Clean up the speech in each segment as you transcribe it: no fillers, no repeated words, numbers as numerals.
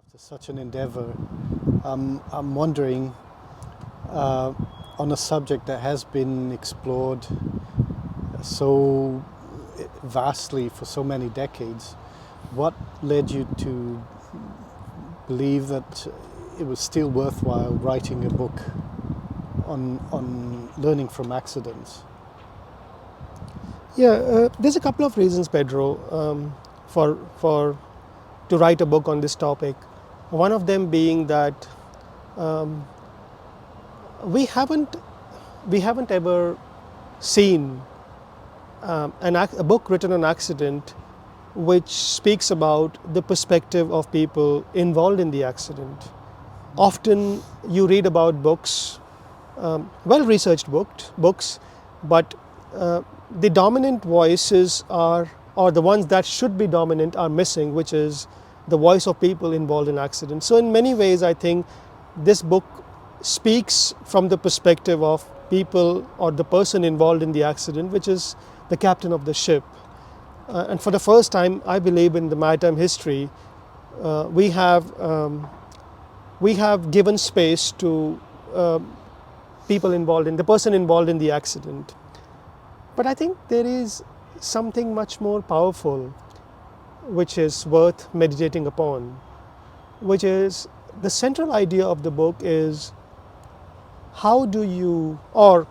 After such an endeavor, I'm wondering, on a subject that has been explored so vastly for so many decades, what led you to believe that it was still worthwhile writing a book on learning from accidents? Yeah, there's a couple of reasons, Pedro, for to write a book on this topic. One of them being that um, we haven't ever seen a book written on accident which speaks about the perspective of people involved in the accident. Often you read about books, well-researched books, but the dominant voices are, or the ones that should be dominant are missing, which is the voice of people involved in accidents. So in many ways, I think this book speaks from the perspective of people or the person involved in the accident, which is the captain of the ship. And for the first time, I believe, in the maritime history, we have given space to people involved in the person involved in the accident. But I think there is something much more powerful which is worth meditating upon, which is the central idea of the book is how do you, or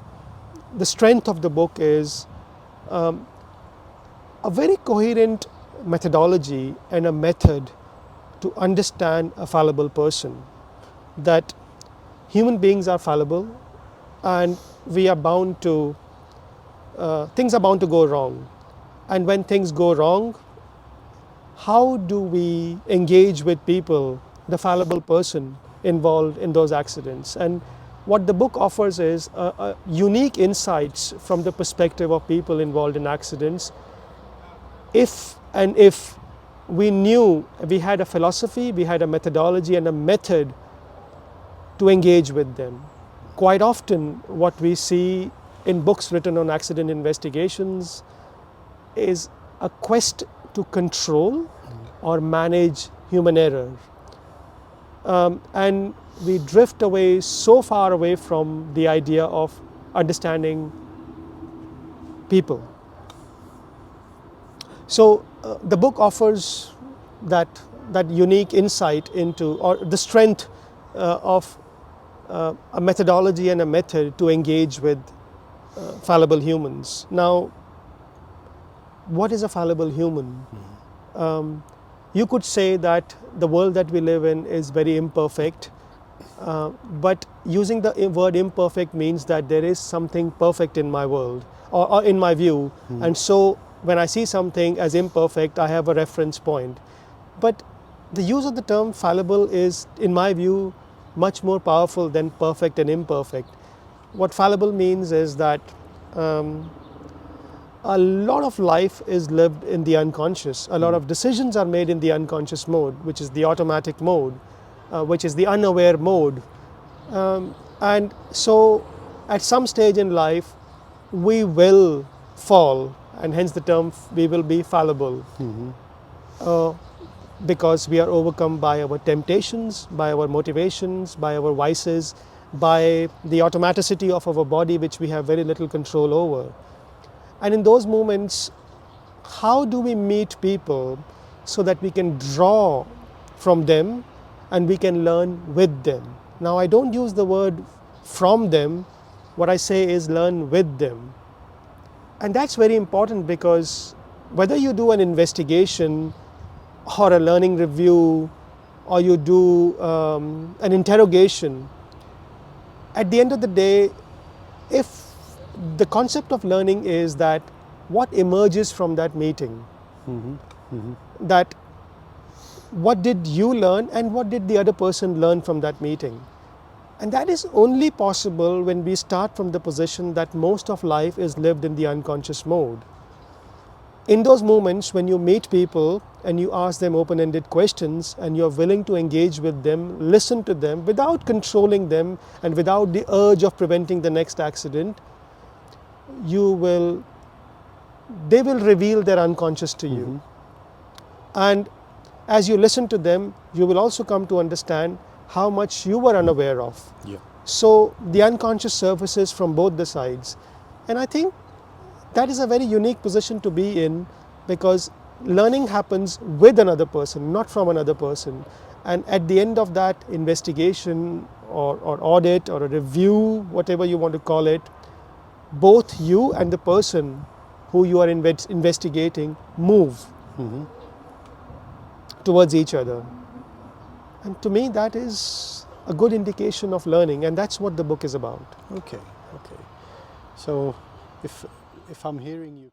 the strength of the book is a very coherent methodology and a method to understand a fallible person, that human beings are fallible and we are bound to, things are bound to go wrong. And when things go wrong, how do we engage with people, the fallible person involved in those accidents? And what the book offers is a unique insights from the perspective of people involved in accidents. If we knew, we had a philosophy, we had a methodology and a method to engage with them. Quite often what we see in books written on accident investigations is a quest to control or manage human error. And we drift away so far away from the idea of understanding people. So the book offers that unique insight into, or the strength of a methodology and a method to engage with fallible humans. Now, what is a fallible human? You could say that the world that we live in is very imperfect, but using the word imperfect means that there is something perfect in my world, or in my view, and so when I see something as imperfect, I have a reference point. But the use of the term fallible is, in my view, much more powerful than perfect and imperfect. What fallible means is that a lot of life is lived in the unconscious. A lot of decisions are made in the unconscious mode, which is the automatic mode, which is the unaware mode. And so at some stage in life, we will fall, and hence the term we will be fallible. Because we are overcome by our temptations, by our motivations, by our vices, by the automaticity of our body, which we have very little control over. And in those moments, how do we meet people so that we can draw from them and we can learn with them? Now, I don't use the word from them. What I say is learn with them. And that's very important, because whether you do an investigation or a learning review, or you do an interrogation, at the end of the day, if the concept of learning is that what emerges from that meeting, that what did you learn and what did the other person learn from that meeting. And that is only possible when we start from the position that most of life is lived in the unconscious mode. In those moments when you meet people and you ask them open-ended questions and you're willing to engage with them, listen to them without controlling them and without the urge of preventing the next accident, they will reveal their unconscious to you. And as you listen to them, you will also come to understand how much you were unaware of. Yeah. So the unconscious surfaces from both the sides. And I think that is a very unique position to be in, because learning happens with another person, not from another person. And at the end of that investigation or audit or a review, whatever you want to call it, both you and the person who you are investigating move towards each other. And to me, that is a good indication of learning, and that's what the book is about. Okay. So if I'm hearing you